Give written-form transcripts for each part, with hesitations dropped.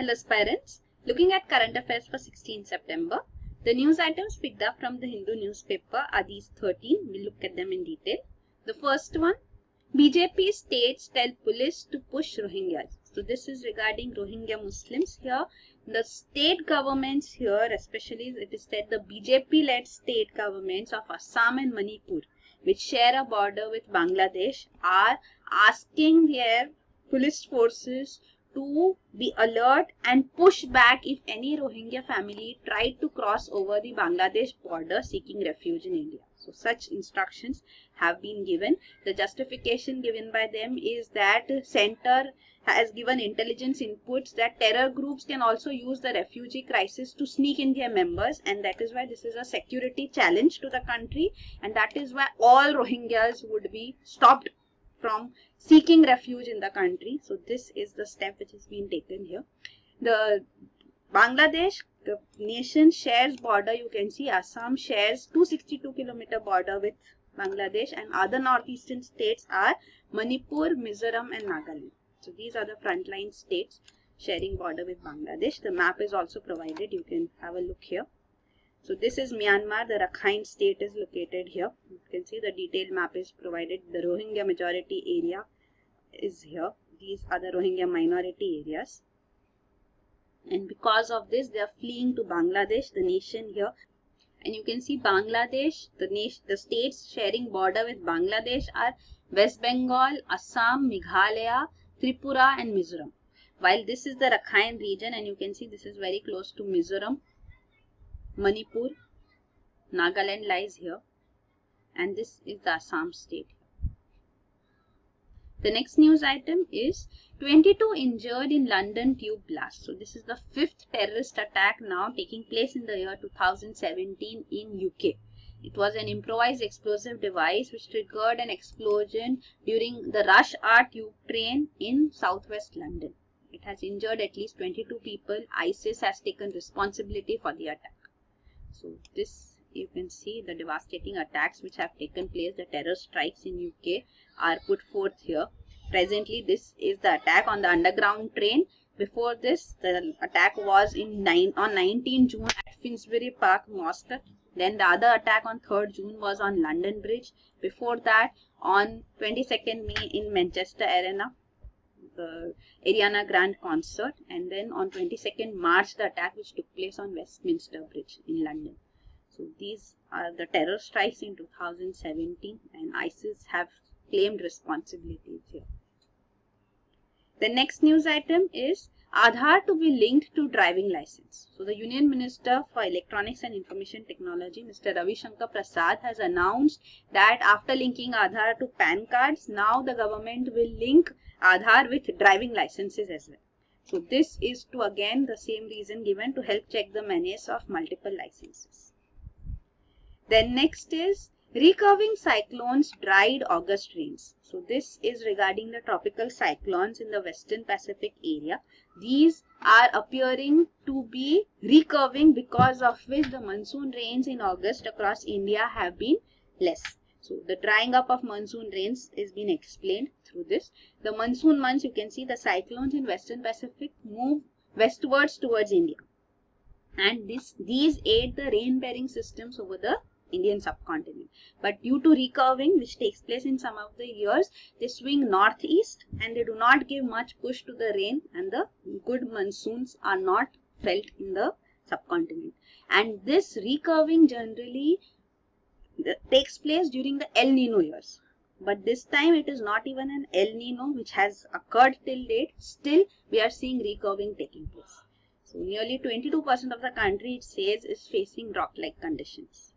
Hello aspirants, looking at current affairs for 16 September. The news items picked up from the Hindu newspaper are these 13. We'll look at them in detail. The first one, BJP states tell police to push Rohingyas. So this is regarding Rohingya Muslims here. The state governments here, especially it is said the BJP-led state governments of Assam and Manipur, which share a border with Bangladesh, are asking their police forces to be alert and push back if any Rohingya family tried to cross over the Bangladesh border seeking refuge in India. So such instructions have been given. The justification given by them is that center has given intelligence inputs that terror groups can also use the refugee crisis to sneak in their members, and that is why this is a security challenge to the country, and that is why all Rohingyas would be stopped from seeking refuge in the country. So this is the step which is being taken here. The Bangladesh, the nation shares border. You can see Assam shares 262-kilometer border with Bangladesh, and other northeastern states are Manipur, Mizoram and Nagaland. So these are the frontline states sharing border with Bangladesh. The map is also provided. You can have a look here. So this is Myanmar. The Rakhine state is located here. You can see the detailed map is provided. The Rohingya majority area is here. These are the Rohingya minority areas. And because of this, they are fleeing to Bangladesh, the nation here. And you can see Bangladesh, the states sharing border with Bangladesh are West Bengal, Assam, Meghalaya, Tripura and Mizoram. While this is the Rakhine region, and you can see this is very close to Mizoram, Manipur, Nagaland lies here, and this is the Assam state. The next news item is 22 injured in London tube blast. So this is the 5th terrorist attack now taking place in the year 2017 in UK. It was an improvised explosive device which triggered an explosion during the Rush Hour tube train in southwest London. It has injured at least 22 people. ISIS has taken responsibility for the attack. So this, you can see the devastating attacks which have taken place, the terror strikes in UK are put forth here. Presently, this is the attack on the underground train. Before this, the attack was on 19 June at Finsbury Park Mosque. Then the other attack on 3rd June was on London Bridge. Before that, on 22nd May in Manchester Arena, the Ariana Grande concert, and then on 22nd March the attack which took place on Westminster Bridge in London. So these are the terror strikes in 2017, and ISIS have claimed responsibilities here. The next news item is Aadhaar to be linked to driving license. So the Union Minister for Electronics and Information Technology, Mr. Ravi Shankar Prasad, has announced that after linking Aadhaar to PAN cards, now the government will link Aadhaar with driving licenses as well. So this is to again the same reason given to help check the menace of multiple licenses. Then next is recurving cyclones dried August rains. So this is regarding the tropical cyclones in the Western Pacific area. These are appearing to be recurving, because of which the monsoon rains in August across India have been less. So the drying up of monsoon rains is being explained through this. The monsoon months, you can see the cyclones in Western Pacific move westwards towards India, and these aid the rain bearing systems over the Indian subcontinent. But due to recurving which takes place in some of the years, they swing northeast and they do not give much push to the rain, and the good monsoons are not felt in the subcontinent. And this recurving generally takes place during the El Nino years. But this time it is not even an El Nino which has occurred till date. Still we are seeing recurving taking place. So nearly 22% of the country, it says, is facing drought-like conditions.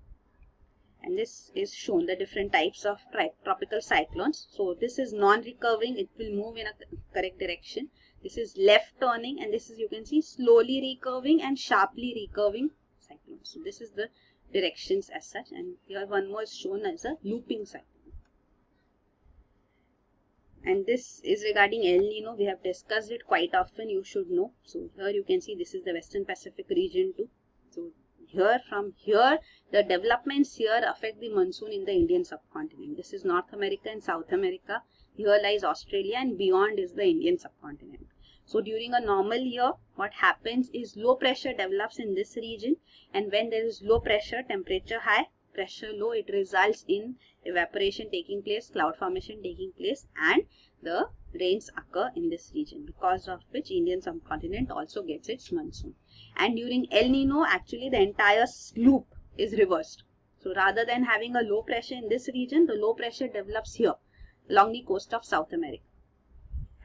And this is shown the different types of tropical cyclones. So this is non-recurving, it will move in a correct direction. This is left turning, and this is, you can see, slowly recurving and sharply recurving cyclones. So this is the directions as such, and here one more is shown as a looping cyclone. And this is regarding El Nino. We have discussed it quite often, you should know. So here you can see this is the Western Pacific region too. So here, from here, the developments here affect the monsoon in the Indian subcontinent. This is North America and South America. Here lies Australia, and beyond is the Indian subcontinent. So during a normal year, what happens is low pressure develops in this region, and when there is low pressure, temperature high, pressure low, it results in evaporation taking place, cloud formation taking place, and the rains occur in this region, because of which Indian subcontinent also gets its monsoon. And during El Nino, actually the entire slope is reversed. So rather than having a low pressure in this region, the low pressure develops here along the coast of South America,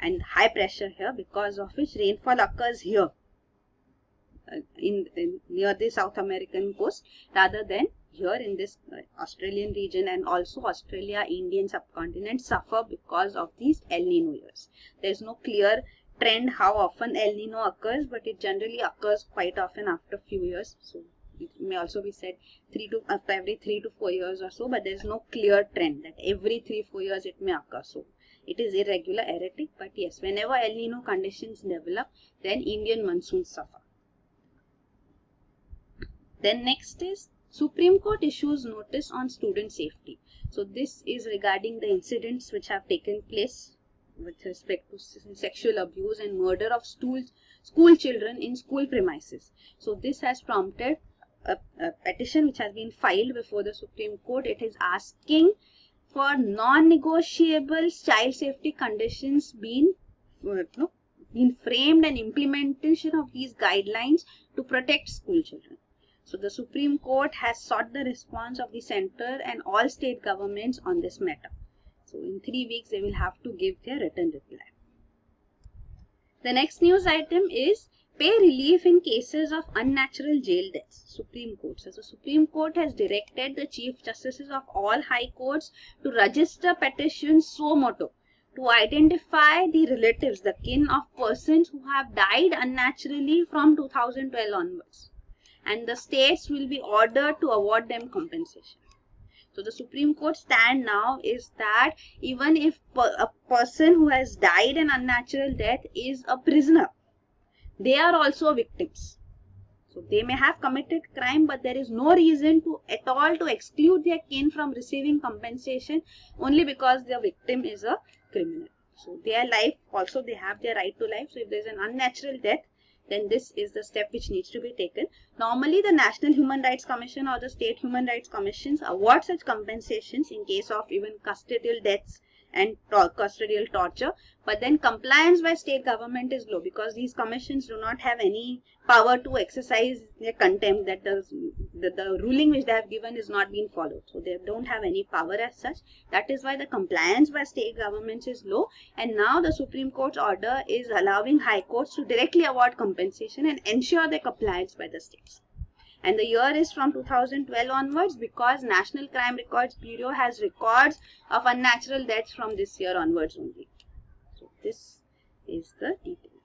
and high pressure here, because of which rainfall occurs here near the South American coast rather than here in this Australian region. And also Australia, Indian subcontinent suffer because of these El Nino years. There is no clear trend how often El Nino occurs, but it generally occurs quite often after a few years. So it may also be said every 3 to 4 years or so, but there is no clear trend that every 3-4 years it may occur. So it is irregular, erratic, but yes, whenever El Nino conditions develop, then Indian monsoons suffer. Then next is Supreme Court issues notice on student safety. So this is regarding the incidents which have taken place with respect to sexual abuse and murder of school children in school premises. So this has prompted a petition which has been filed before the Supreme Court. It is asking for non-negotiable child safety conditions being framed and implementation of these guidelines to protect school children. So the Supreme Court has sought the response of the centre and all state governments on this matter. So in 3 weeks they will have to give their written reply. The next news item is pay relief in cases of unnatural jail deaths. Supreme Court. So the Supreme Court has directed the Chief Justices of all High Courts to register petitions suo motu to identify the relatives, the kin of persons who have died unnaturally from 2012 onwards. And the states will be ordered to award them compensation. So the Supreme Court stand now is that even if a person who has died an unnatural death is a prisoner, they are also victims. So they may have committed crime, but there is no reason at all to exclude their kin from receiving compensation only because their victim is a criminal. So their life also, they have their right to life. So if there is an unnatural death, then this is the step which needs to be taken. Normally, the National Human Rights Commission or the State Human Rights Commissions award such compensations in case of even custodial deaths and custodial torture, but then compliance by state government is low because these commissions do not have any power to exercise their contempt, that the ruling which they have given is not being followed. So they don't have any power as such. That is why the compliance by state governments is low, and now the Supreme Court's order is allowing high courts to directly award compensation and ensure their compliance by the states. And the year is from 2012 onwards because National Crime Records Bureau has records of unnatural deaths from this year onwards only. So this is the detail.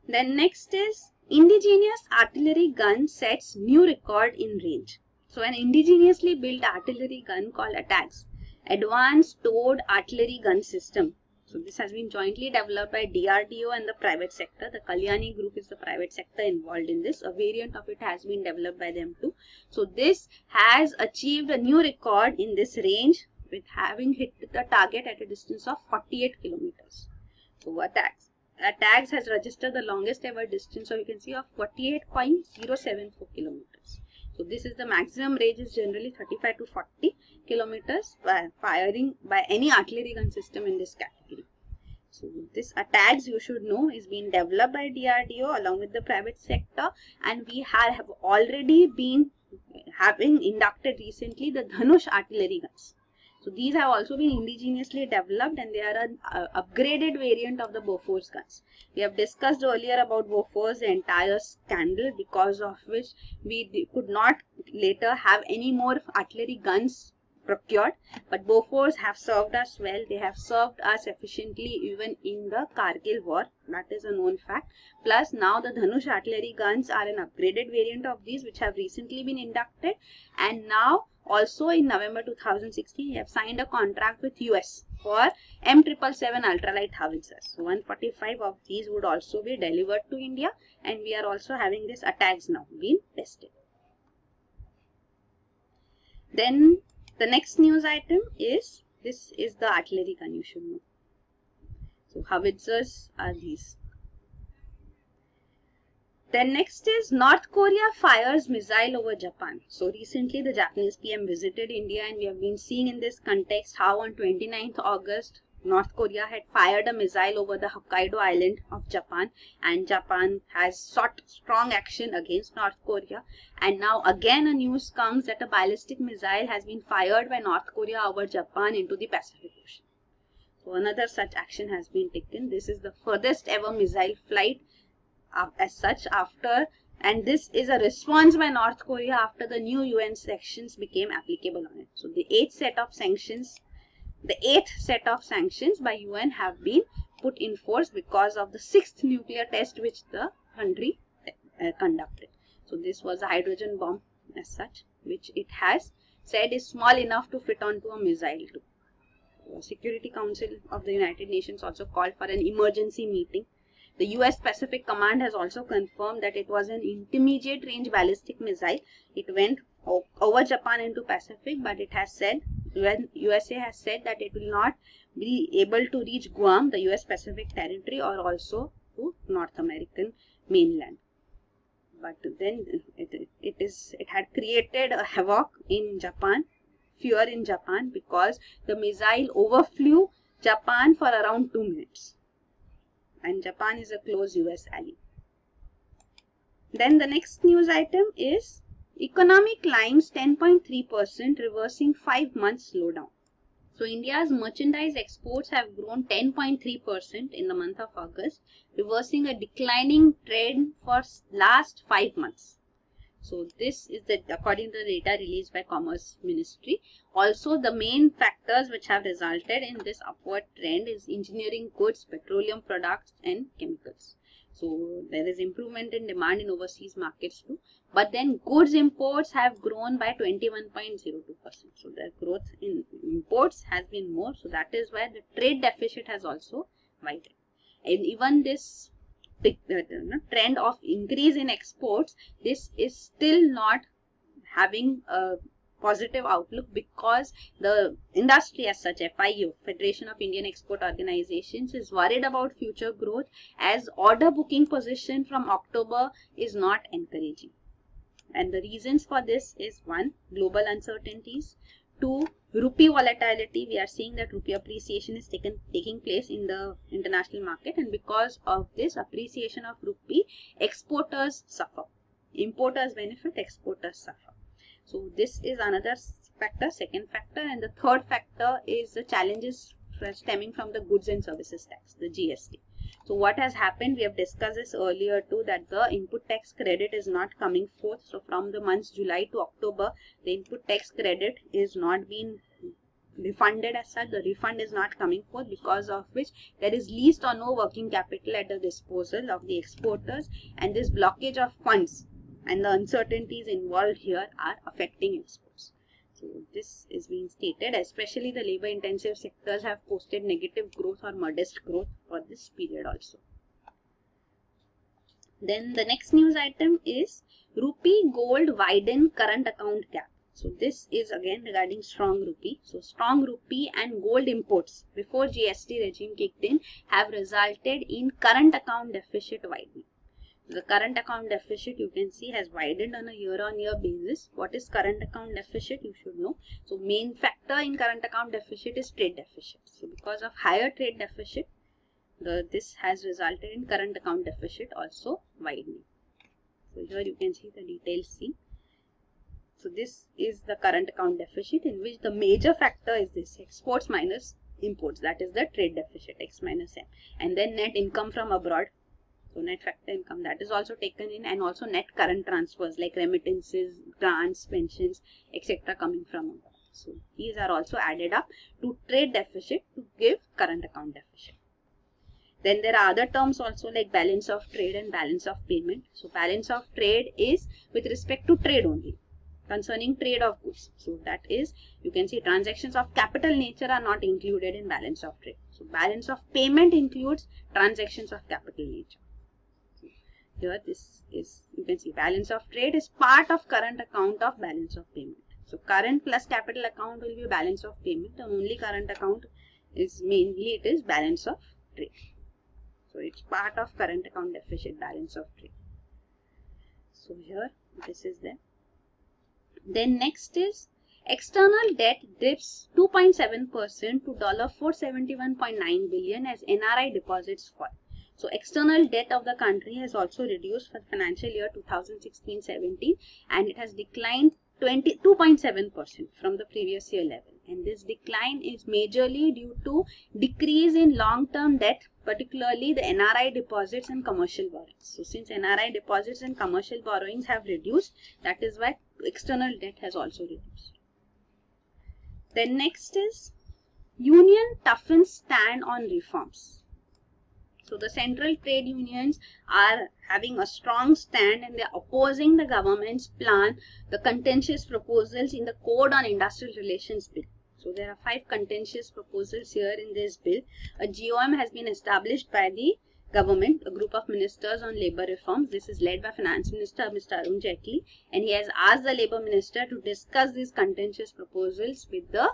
Then next is indigenous artillery gun sets new record in range. So an indigenously built artillery gun called ATAGS, Advanced Towed Artillery Gun System. So this has been jointly developed by DRDO and the private sector. The Kalyani group is the private sector involved in this. A variant of it has been developed by them too. So this has achieved a new record in this range with having hit the target at a distance of 48 kilometers. So ATAGS has registered the longest ever distance, so you can see, of 48.074 kilometers. So this is the maximum range is generally 35 to 40 kilometers by firing by any artillery gun system in this category. So this ATAGS, you should know, is being developed by DRDO along with the private sector, and we have already been having inducted recently the Dhanush artillery guns. So these have also been indigenously developed, and they are an upgraded variant of the Bofors guns. We have discussed earlier about Bofors, the entire scandal because of which we could not later have any more artillery guns procured. But Bofors have served us well. They have served us efficiently even in the Kargil war. That is a known fact. Plus now the Dhanush artillery guns are an upgraded variant of these which have recently been inducted, and now also in November 2016, we have signed a contract with US for M777 ultralight howitzers. So 145 of these would also be delivered to India, and we are also having this ATAGS now being tested. Then the next news item is, this is the artillery gun, you should know. So howitzers are these. Then next is North Korea fires missile over Japan. So recently the Japanese PM visited India, and we have been seeing in this context how on 29th August North Korea had fired a missile over the Hokkaido island of Japan, and Japan has sought strong action against North Korea. And now again a news comes that a ballistic missile has been fired by North Korea over Japan into the Pacific Ocean. So another such action has been taken. This is the furthest ever missile flight as such after, and this is a response by North Korea after the new UN sanctions became applicable on it. So the eighth set of sanctions by UN have been put in force because of the 6th nuclear test which the country conducted. So this was a hydrogen bomb as such, which it has said is small enough to fit onto a missile too. The Security Council of the United Nations also called for an emergency meeting. The US Pacific Command has also confirmed that it was an intermediate range ballistic missile. It went over Japan into Pacific, but it has said, when USA has said that it will not be able to reach Guam, the US Pacific territory, or also to North American mainland. But then it had created a havoc in Japan, fear in Japan, because the missile overflew Japan for around 2 minutes. And Japan is a close US ally. Then the next news item is economy climbs 10.3%, reversing 5 months slowdown. So India's merchandise exports have grown 10.3% in the month of August, reversing a declining trend for last 5 months. So this is according to the data released by Commerce Ministry. Also, the main factors which have resulted in this upward trend is engineering goods, petroleum products and chemicals. So there is improvement in demand in overseas markets too. But then goods imports have grown by 21.02%. So the growth in imports has been more. So that is why the trade deficit has also widened. And even this trend of increase in exports, this is still not having a positive outlook, because the industry as such, FIO, Federation of Indian Export Organizations, is worried about future growth, as order booking position from October is not encouraging. And the reasons for this is 1, global uncertainties, 2, rupee volatility. We are seeing that rupee appreciation is taking place in the international market, and because of this appreciation of rupee, exporters suffer. Importers benefit, exporters suffer. So this is another factor, second factor. And the third factor is the challenges stemming from the goods and services tax, the GST. So what has happened, we have discussed this earlier too, that the input tax credit is not coming forth. So from the months July to October, the input tax credit is not being refunded as such. The refund is not coming forth, because of which there is least or no working capital at the disposal of the exporters, and this blockage of funds and the uncertainties involved here are affecting exports. So this is being stated, especially the labor intensive sectors have posted negative growth or modest growth for this period also. Then the next news item is rupee gold widen current account gap. So this is again regarding strong rupee. So strong rupee and gold imports before GST regime kicked in have resulted in current account deficit widening. The current account deficit, you can see, has widened on a year-on-year basis. What is current account deficit? You should know. So main factor in current account deficit is trade deficit. So because of higher trade deficit, this has resulted in current account deficit also widening. So here you can see the details seen. So this is the current account deficit, in which the major factor is this exports minus imports, that is the trade deficit, X minus M, and then net income from abroad. So net factor income, that is also taken in, and also net current transfers like remittances, grants, pensions, etc. coming from abroad. So these are also added up to trade deficit to give current account deficit. Then there are other terms also like balance of trade and balance of payment. So balance of trade is with respect to trade only, concerning trade of goods. So that is, you can see transactions of capital nature are not included in balance of trade. So balance of payment includes transactions of capital nature. Here this is, you can see balance of trade is part of current account of balance of payment. So current plus capital account will be balance of payment, and only current account is mainly it is balance of trade. So it's part of current account deficit, balance of trade. So here this is there. Then next is external debt dips 2.7% to $471.9 billion as NRI deposits fall. So external debt of the country has also reduced for financial year 2016-17 and it has declined 2.7% from the previous year level. And this decline is majorly due to decrease in long-term debt, particularly the NRI deposits and commercial borrowings. So since NRI deposits and commercial borrowings have reduced, that is why external debt has also reduced. Then next is union toughens stand on reforms. So the central trade unions are having a strong stand and they are opposing the government's plan, the contentious proposals in the Code on Industrial Relations Bill. So there are 5 contentious proposals here in this bill. A GOM has been established by the government, a group of ministers on labour reforms. This is led by Finance Minister Mr. Arun Jaitley, and he has asked the Labour Minister to discuss these contentious proposals with the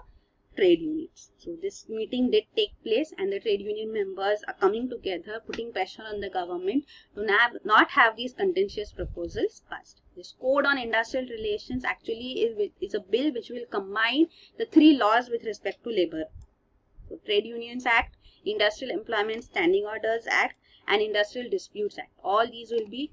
trade unions. So this meeting did take place and the trade union members are coming together, putting pressure on the government to not have these contentious proposals passed. This Code on Industrial Relations actually is a bill which will combine the 3 laws with respect to labour. So Trade Unions Act, Industrial Employment Standing Orders Act and Industrial Disputes Act. All these will be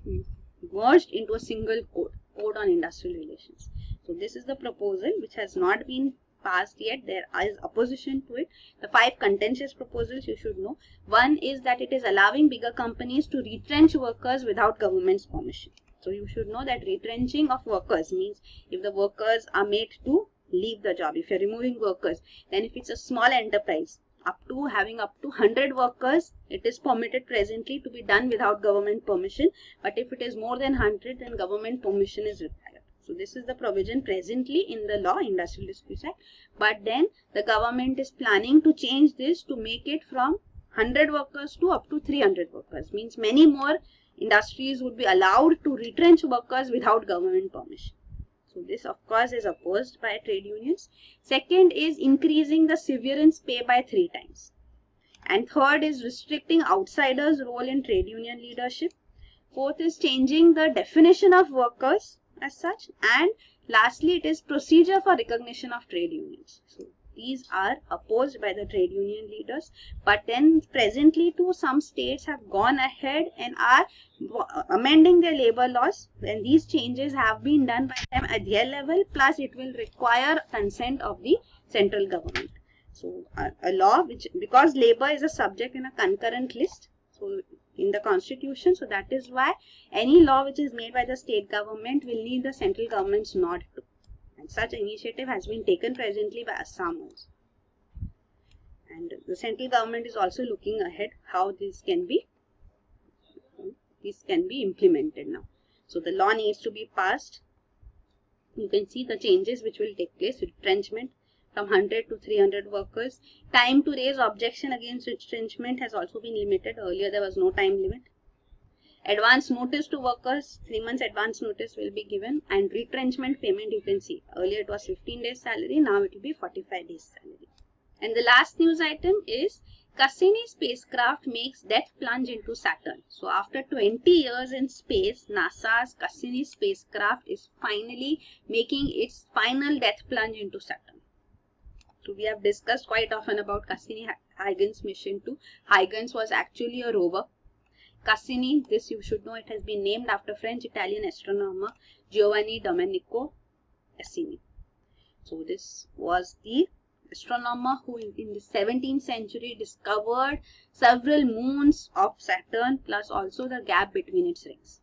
merged into a single code, Code on Industrial Relations. So this is the proposal which has not been passed yet. There is opposition to it. The 5 contentious proposals you should know. One is that it is allowing bigger companies to retrench workers without government's permission. So you should know that retrenching of workers means if the workers are made to leave the job, if you are removing workers, then if it's a small enterprise having up to 100 workers, it is permitted presently to be done without government permission. But if it is more than 100, then government permission is required. So this is the provision presently in the law, Industrial Disputes Act. But then the government is planning to change this to make it from 100 workers to up to 300 workers. Means many more industries would be allowed to retrench workers without government permission. So this of course is opposed by trade unions. Second is increasing the severance pay by 3 times. And third is restricting outsiders' role in trade union leadership. Fourth is changing the definition of workers as such, and lastly it is procedure for recognition of trade unions. So these are opposed by the trade union leaders, but then presently too some states have gone ahead and are amending their labour laws, and these changes have been done by them at their level, plus it will require consent of the central government. So a law which, because labour is a subject in a concurrent list, so in the constitution, so that is why any law which is made by the state government will need the central government's nod to. And such initiative has been taken presently by Assam also. And the central government is also looking ahead how this can be implemented now. So the law needs to be passed. You can see the changes which will take place. Retrenchment from 100 to 300 workers. Time to raise objection against retrenchment has also been limited. Earlier there was no time limit. Advance notice to workers, 3 months advance notice will be given, and retrenchment payment you can see. Earlier it was 15 days salary, now it will be 45 days salary. And the last news item is Cassini spacecraft makes death plunge into Saturn. So after 20 years in space, NASA's Cassini spacecraft is finally making its final death plunge into Saturn. So we have discussed quite often about Cassini-Huygens mission 2. Huygens was actually a rover. Cassini, this you should know, it has been named after French-Italian astronomer Giovanni Domenico Cassini. So this was the astronomer who in the 17th century discovered several moons of Saturn, plus also the gap between its rings.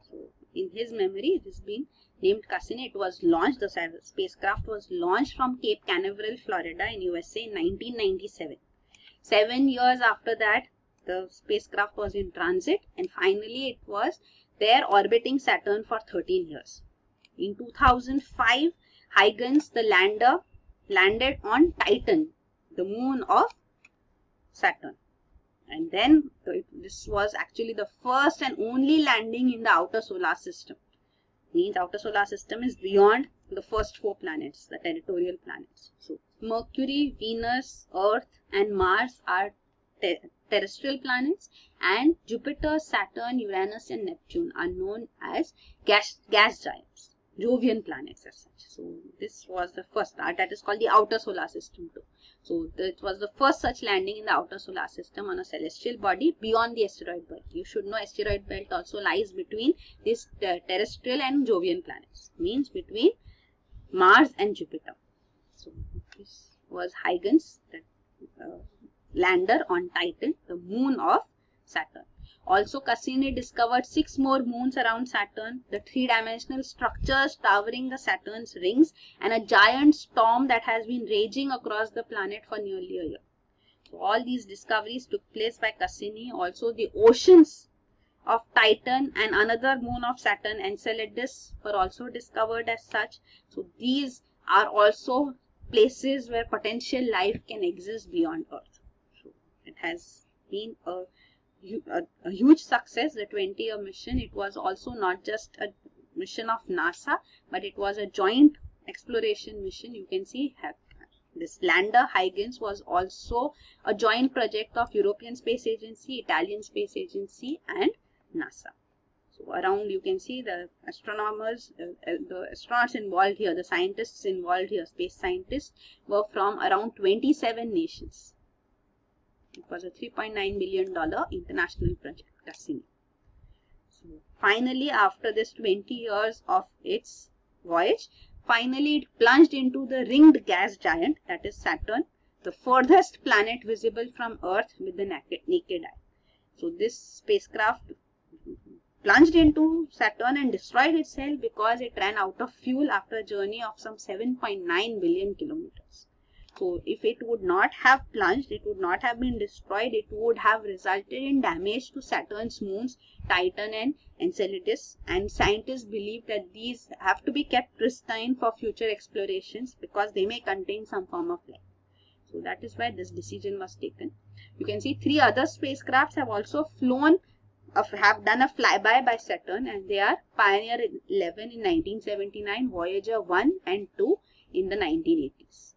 So in his memory it has been named Cassini. It was launched, the spacecraft was launched from Cape Canaveral, Florida in USA in 1997. 7 years after that, the spacecraft was in transit, and finally it was there orbiting Saturn for 13 years. In 2005, Huygens, the lander, landed on Titan, the moon of Saturn. And then this was actually the first and only landing in the outer solar system. Means outer solar system is beyond the first 4 planets, the territorial planets. So Mercury, Venus, Earth and Mars are terrestrial planets, and Jupiter, Saturn, Uranus and Neptune are known as gas giants, Jovian planets as such. So this was the first, that is called the outer solar system too. So it was the first such landing in the outer solar system on a celestial body beyond the asteroid belt. You should know asteroid belt also lies between this terrestrial and Jovian planets, means between Mars and Jupiter. So this was Huygens, lander on Titan, the moon of Saturn. Also, Cassini discovered 6 more moons around Saturn, the 3-dimensional structures towering the Saturn's rings, and a giant storm that has been raging across the planet for nearly a year. So all these discoveries took place by Cassini. Also, the oceans of Titan and another moon of Saturn, Enceladus, were also discovered as such. So these are also places where potential life can exist beyond Earth. So it has been a huge success, the 20-year mission. It was also not just a mission of NASA, but it was a joint exploration mission. You can see this lander Huygens was also a joint project of European Space Agency, Italian Space Agency and NASA. So around you can see the astronomers, the astronauts involved here, the scientists involved here, space scientists, were from around 27 nations. It was a $3.9 million international project, Cassini. So finally, after this 20 years of its voyage, finally it plunged into the ringed gas giant, that is Saturn, the furthest planet visible from Earth with the naked eye. So this spacecraft plunged into Saturn and destroyed itself because it ran out of fuel after a journey of some 7.9 billion kilometers. So if it would not have plunged, it would not have been destroyed, it would have resulted in damage to Saturn's moons, Titan and Enceladus, and scientists believe that these have to be kept pristine for future explorations because they may contain some form of life. So that is why this decision was taken. You can see 3 other spacecrafts have also flown, have done a flyby by Saturn, and they are Pioneer 11 in 1979, Voyager 1 and 2 in the 1980s.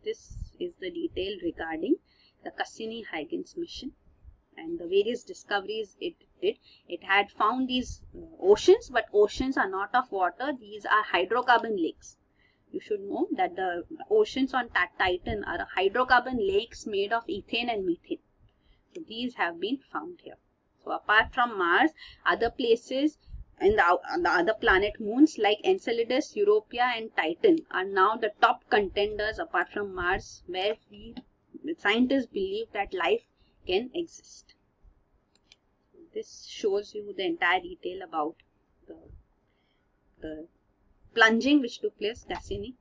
This is the detail regarding the Cassini-Huygens mission and the various discoveries it did. It had found these oceans, but oceans are not of water. These are hydrocarbon lakes. You should know that the oceans on Titan are hydrocarbon lakes made of ethane and methane. So these have been found here. So apart from Mars, other places and the other planet moons like Enceladus, Europa and Titan are now the top contenders apart from Mars, where the scientists believe that life can exist. This shows you the entire detail about the plunging which took place, Cassini.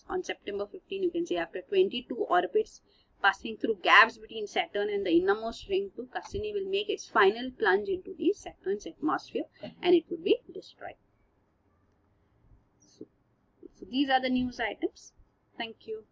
On September 15, you can see after 22 orbits passing through gaps between Saturn and the innermost ring 2, Cassini will make its final plunge into the Saturn's atmosphere and it would be destroyed. So these are the news items. Thank you.